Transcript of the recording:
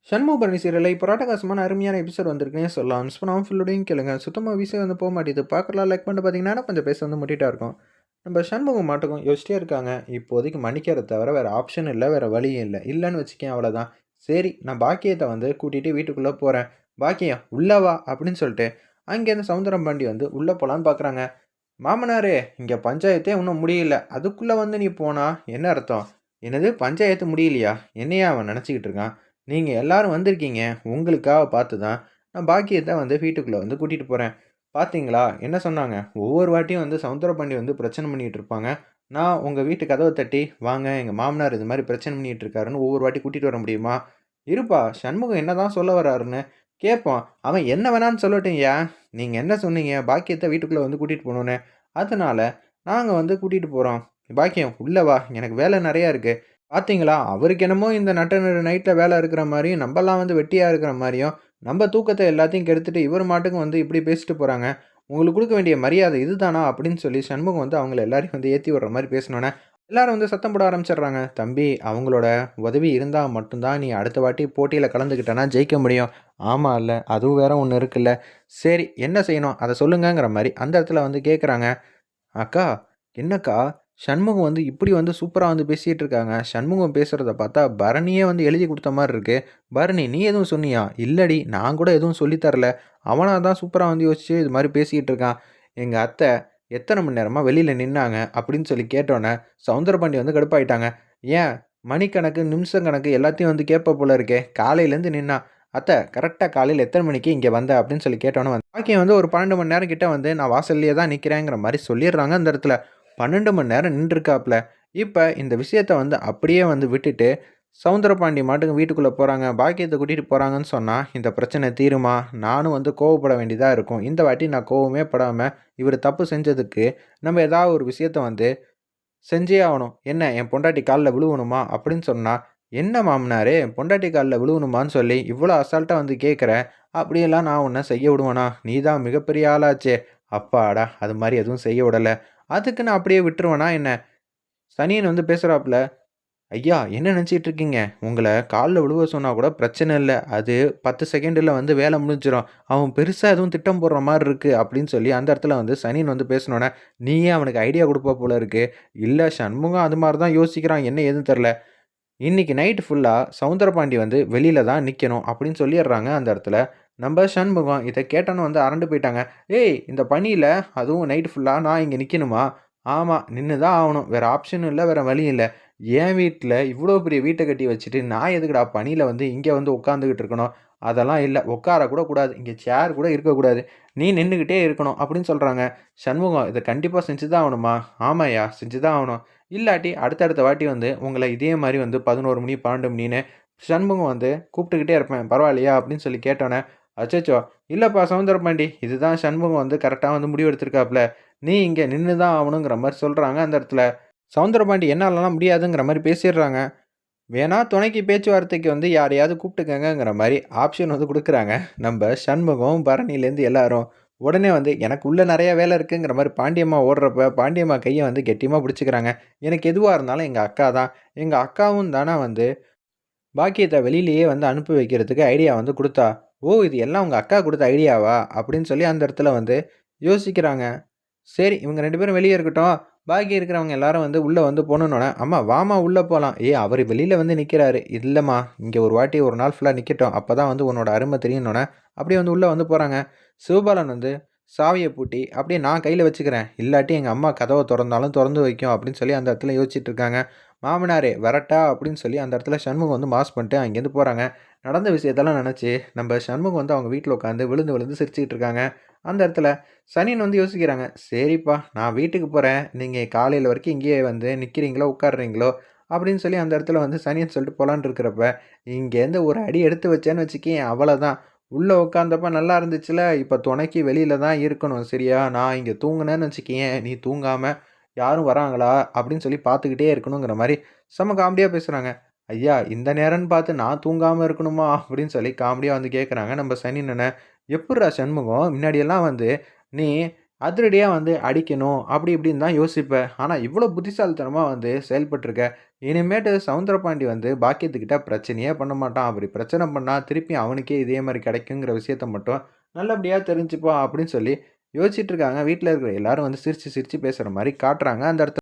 சண்முகபரணி சீரியல்ல இப்போ ராட்டகாசமான அருமையான எபிசோட் வந்திருக்குன்னே சொல்லலாம். மிஸ் பண்ணாம ஃபுல்லோடையும் கேளுங்க. சுத்தமா விஷயம் வந்து போக மாட்டேது. பார்க்கலாம் லைக் பண்ணிட்டு பார்த்தீங்கன்னா, கொஞ்சம் பேச வந்து முட்டிட்டா இருக்கும். நம்ம சண்முகம் மாட்டுக்கும் யோசிச்சிட்டே இருக்காங்க. இப்போதைக்கு மன்னிக்கிறத தவிர வேற ஆப்ஷன் இல்ல, வேற வழியும் இல்ல. இல்லன்னு வச்சுக்கயேன் அவ்வளோதான். சரி நான் பாக்கியத்த வந்து கூட்டிட்டு வீட்டுக்குள்ள போறேன். பாக்கியம் உள்ள வா அப்படின்னு சொல்லிட்டு, அங்கேருந்து சவுந்தரம் பாண்டி வந்து உள்ள போலான்னு பார்க்குறாங்க. மாமனாரே இங்க பஞ்சாயத்தே இன்னும் முடியல. அதுக்குள்ள வந்து நீ போனா என்ன அர்த்தம்? என்னது பஞ்சாயத்து முடியலையா? என்னையா அவன் நெனச்சுக்கிட்டு இருக்கான்? நீங்க எல்லாரும் வந்திருக்கீங்க. உங்களுக்காக பார்த்து தான் நான் பாக்கியத்த வந்து வீட்டுக்குள்ள வந்து கூட்டிட்டு போறேன். பார்த்தீங்களா? என்ன சொன்னாங்க? ஒவ்வொரு வாட்டியும் வந்து சவுந்தரபாண்டி வந்து பிரச்சனை பண்ணிட்டு இருப்பாங்க. நான் உங்க வீட்டு கதவ தட்டி, வாங்க எங்க மாமனார் இது மாரி பிரச்சனை பண்ணிட்டு இருக்காருன்னு ஒவ்வொரு வாட்டி கூட்டிட்டு வர முடியுமா? இருப்பா, சண்முகம் என்னதான் சொல்ல வராருன்னு கேட்போம். அவன் என்ன வேணான்னு சொல்லட்டும்யா. நீங்க என்ன சொன்னீங்க? பாக்கியத்த வீட்டுக்குள்ள வந்து கூட்டிட்டு போணுன்னு. அதனால நாங்க வந்து கூட்டிட்டு போறோம். பாக்கியம் உள்ள வா. எனக்கு வேலை நெறையா இருக்கு. பார்த்தீங்களா? அவருக்கு என்னமோ இந்த நட்ட நடு நைட்ல வேலை இருக்கிற மாரியும், நம்பலாம் வந்து வெட்டியா இருக்கிற மாரியும், நம்ப தூக்கத்த எல்லாத்தையும் கெடுத்துட்டு இவரு மாட்டுக்கும் வந்து இப்படி பேசிட்டு போறாங்க. உங்களுக்கு குடுக்க வேண்டிய மரியாதை இதுதானா? அப்படின்னு சொல்லி சண்முகம் வந்து அவங்கள எல்லாரையும் வந்து ஏத்தி விடுற மாரி பேசினோனே, எல்லாரும் வந்து சத்தம் போட ஆரம்பிச்சுடுறாங்க. தம்பி அவங்களோட உதவி இருந்தா மட்டும் தான் நீ அடுத்த வாட்டி போட்டியில கலந்துக்கிட்டனா ஜெயிக்க முடியும். ஆமால்ல. அதுவும் வேற ஒண்ணு இருக்குல்ல. சரி என்ன செய்யணும்? அத சொல்லுங்கங்கிற மாரி அந்த இடத்துல வந்து கேட்குறாங்க. அக்கா, என்னக்கா, சண்முகம் வந்து இப்படி வந்து சூப்பரா வந்து பேசிட்டு இருக்காங்க. சண்முகம் பேசுறத பார்த்தா பரணியே வந்து எழுதி குடுத்த மாரி இருக்கு. பரணி நீ எதுவும் சொன்னியா? இல்லடி, நான் கூட எதுவும் சொல்லி தரல. அவனா தான் சூப்பரா வந்து யோசிச்சு இது மாரி பேசிக்கிட்டு இருக்கான். எங்க அத்தை எத்தன மணி நேரமா வெளியில நின்னாங்க அப்படின்னு சொல்லி கேட்டோனே, சவுந்தரபாண்டி வந்து கடுப்பாயிட்டாங்க. ஏன் மணிக்கணக்கு, நிமிஷம் கணக்கு எல்லாத்தையும் வந்து கேட்ப போல இருக்கே. காலையிலேருந்து நின்னா. அத்தை கரெக்ட்டா காலையில எத்தன மணிக்கு இங்க வந்த? அப்படின்னு சொல்லி கேட்டோனே பாக்கியம் வந்து ஒரு 12 மணி நேரம் கிட்ட வந்து நான் வாசல்லயே தான் நிக்கிறேங்கிற மாரி சொல்லிடுறாங்க அந்த இடத்துல. 12 மணி நேரம் நின்றுருக்காப்புல. இப்ப இந்த விஷயத்த வந்து அப்படியே வந்து விட்டுட்டு, சவுந்தரபாண்டி மாட்டுக்கு வீட்டுக்குள்ள போறாங்க. பாக்கியத்த கூட்டிட்டு போறாங்கன்னு சொன்னா, இந்த பிரச்சனை தீருமா? நானும் வந்து கோவப்பட வேண்டியதா இருக்கும். இந்த வாட்டி நான் கோவமே படாம, இவரு தப்பு செஞ்சதுக்கு, நம்ம ஏதாவது ஒரு விஷயத்த வந்து செஞ்சே ஆவணும். என்ன என் பொண்டாட்டி கால்ல விழுவணுமா? அப்படின்னு சொன்னா, என்ன மாமனாரே! என் பொண்டாட்டி கால்ல விழுவணுமான்னு சொல்லி இவ்வளோ அசால்ட்டா வந்து கேட்குற. அப்படியெல்லாம் நான் உன்ன செய்ய விடுவேனா? நீ தான் மிகப்பெரிய ஆளாச்சே! அப்பாடா! அது மாரி எதுவும் செய்ய விடல. அதுக்கு நான் அப்படியே விட்டுருவேனா என்ன? சனியன் வந்து பேசுறாப்புல. ஐயா! என்ன நெனச்சிட்டு இருக்கீங்க? உங்கள கால்ல விழுவ சொன்னா கூட பிரச்சனை இல்ல. அது 10 செகண்டுல வந்து வேல முடிஞ்சிரும். அவன் பெருசா எதுவும் திட்டம் போடுற மாரி இருக்கு அப்படின்னு சொல்லி அந்த இடத்துல வந்து சனியன் வந்து பேசினோனே, நீயே அவனுக்கு ஐடியா குடுப்ப போல இருக்கு. இல்ல சண்முகம் அது மாரி தான் யோசிக்கிறான். என்ன ஏதுன்னு தெரியல. இன்னைக்கு நைட் ஃபுல்லா சவுந்தரபாண்டி வந்து வெளியில தான் நிக்கணும் அப்படின்னு சொல்லிடுறாங்க அந்த இடத்துல. நம்ப சண்முகம் இத கேட்டோனே வந்து அரண்டு போயிட்டாங்க. ஏய்! இந்த பனியில அதுவும் நைட் ஃபுல்லா நான் இங்க நிக்கணுமா? ஆமா. நின்னு தான் ஆவணும். வேற ஆப்ஷனும் இல்ல. வேற வழியும் இல்ல. என் வீட்ல இவ்ளோ பெரிய வீட்ட கட்டி வச்சுட்டு, நான் எதுக்குடா பனியில வந்து இங்க வந்து உட்காந்துகிட்டு இருக்கணும்? அதெல்லாம் இல்ல. உட்கார கூட கூடாது. இங்க சேர் கூட இருக்கக்கூடாது. நீ நின்னுகிட்டே இருக்கணும் அப்படின்னு சொல்றாங்க. சண்முகம் இத கண்டிப்பா செஞ்சு தான் ஆவணுமா? ஆமாய்யா! செஞ்சு தான் ஆவணும். இல்லாட்டி அடுத்த வாட்டி வந்து உங்கள இதே மாரி வந்து 11 மணி, 12 மணின்னு சண்முகம் வந்து கூப்பிட்டுக்கிட்டே இருப்பேன். பரவாயில்லையா? அப்படின்னு சொல்லி கேட்டோனே, அச்சச்சோ! இல்லப்பா சவுந்தரபாண்டி. இதுதான் சண்முகம் வந்து கரெக்ட்டா வந்து முடிவு எடுத்திருக்காப்ல. நீ இங்க நின்னு தான் ஆவணுங்கிற மாரி சொல்றாங்க அந்த இடத்துல. சவுந்தரபாண்டி என்னாலலாம் முடியாதுங்கிற மாரி பேசிடுறாங்க. வேணா துணைக்கு பேச்சுவார்த்தைக்கு வந்து யாரையாவது கூப்பிட்டுக்கங்கங்கிற மாரி ஆப்ஷன் வந்து குடுக்குறாங்க. நம்ப சண்முகம், பரணிலேருந்து எல்லாரும். உடனே வந்து எனக்கு உள்ள நெறைய வேலை இருக்குங்கிற மாரி பாண்டியம்மா ஓடுறப்ப, பாண்டியம்மா கைய வந்து கெட்டியமா பிடிச்சுக்கிறாங்க. எனக்கு எதுவா இருந்தாலும் எங்க அக்கா தான். எங்க அக்காவும் தான வந்து பாக்கியத்த வெளியிலேயே வந்து அனுப்பி வைக்கிறதுக்கு ஐடியா வந்து குடுத்தா. ஓ! இது எல்லாம் உங்க அக்கா குடுத்த ஐடியாவா? அப்படின்னு சொல்லி அந்த இடத்துல வந்து யோசிக்கிறாங்க. சரி, இவங்க 2 பேரும் வெளிய இருக்கட்டும். பாக்கி இருக்கிறவங்க எல்லாரும் வந்து உள்ள வந்து போணுன்னோனே, "அம்மா வாம்மா உள்ள போலாம்." "ஏய் அவரு வெளில வந்து நிக்கிறாரு." "இல்லம்மா, இங்க ஒரு வாட்டி ஒரு நாள் ஃபுல்லா நிக்கட்டும். அப்பதான் வந்து உன்னோட அரும தெரியுன்னோனே." அப்படியே வந்து உள்ள வந்து போறாங்க. சிவபாலன் வந்து சாவிய பூட்டி, "அப்படியே நான் கையில வச்சுக்கிறேன். இல்லாட்டி எங்க அம்மா கதவ தொறந்தாலும் தொறந்து வைக்கும்." அப்படின்னு சொல்லி அந்த இடத்துல யோசிச்சுட்டு இருக்காங்க. "மாமனாரே வரட்டா?" அப்படின்னு சொல்லி அந்த இடத்துல சண்முகம் வந்து மாஸ் பண்ணிட்டு அங்கேருந்து போறாங்க. நடந்த விஷயத்தெல்லாம் நெனச்சு, நம்ப சண்முகம் வந்து அவங்க வீட்ல உட்காந்து விழுந்து விழுந்து சிரிச்சுக்கிட்டு இருக்காங்க. அந்த இடத்துல சனியன் வந்து யோசிக்கிறாங்க. சரிப்பா, நான் வீட்டுக்கு போறேன். நீங்க காலையில வரைக்கும் இங்கேயே வந்து நிக்கிறீங்களோ, உட்கார்றீங்களோ அப்படின்னு சொல்லி அந்த இடத்துல வந்து சனியன் சொல்லிட்டு போலான்னு இருக்கிறப்ப, இங்கேருந்து ஒரு அடி எடுத்து வச்சேன்னு வச்சுக்கயேன் அவ்வளோதான். உள்ள உட்காந்தப்ப நல்லா இருந்துச்சுல்ல, இப்ப துணைக்கு வெளியில தான் இருக்கணும் சரியா? நான் இங்க தூங்குனேன்னு வச்சுக்கயேன், நீ தூங்காம யாரும் வராங்களா? அப்படின்னு சொல்லி பார்த்துக்கிட்டே இருக்கணுங்கிற மாரி செம்ம காமெடியா பேசுறாங்க. ஐயா! இந்த நேரம்ன்னு பார்த்து நான் தூங்காம இருக்கணுமா? அப்படின்னு சொல்லி காமெடியா வந்து கேட்கறாங்க நம்ம சனி அண்ணன. எப்புட்றா சண்முகம், முன்னாடியெல்லாம் வந்து நீ அதிரடியாக வந்து அடிக்கணும் அப்படி இப்படின்னு தான் யோசிப்பேன். ஆனால் இவ்வளோ புத்திசாலித்தனமாக வந்து செயல்பட்டுருக்க. இனிமேட்டு சவுந்தரபாண்டி வந்து பாக்கியத்துக்கிட்ட பிரச்சனையே பண்ண மாட்டான். அப்படி பிரச்சனை பண்ணால் திருப்பி அவனுக்கே இதே மாதிரி கிடைக்குங்கிற விஷயத்த மட்டும் நல்லபடியாக தெரிஞ்சுப்பான் அப்படின்னு சொல்லி யோசிச்சுட்டு இருக்காங்க. வீட்டில் இருக்கிற எல்லாரும் வந்து சிரித்து சிரித்து பேசுகிற மாதிரி காட்டுறாங்க அந்த இடத்துல.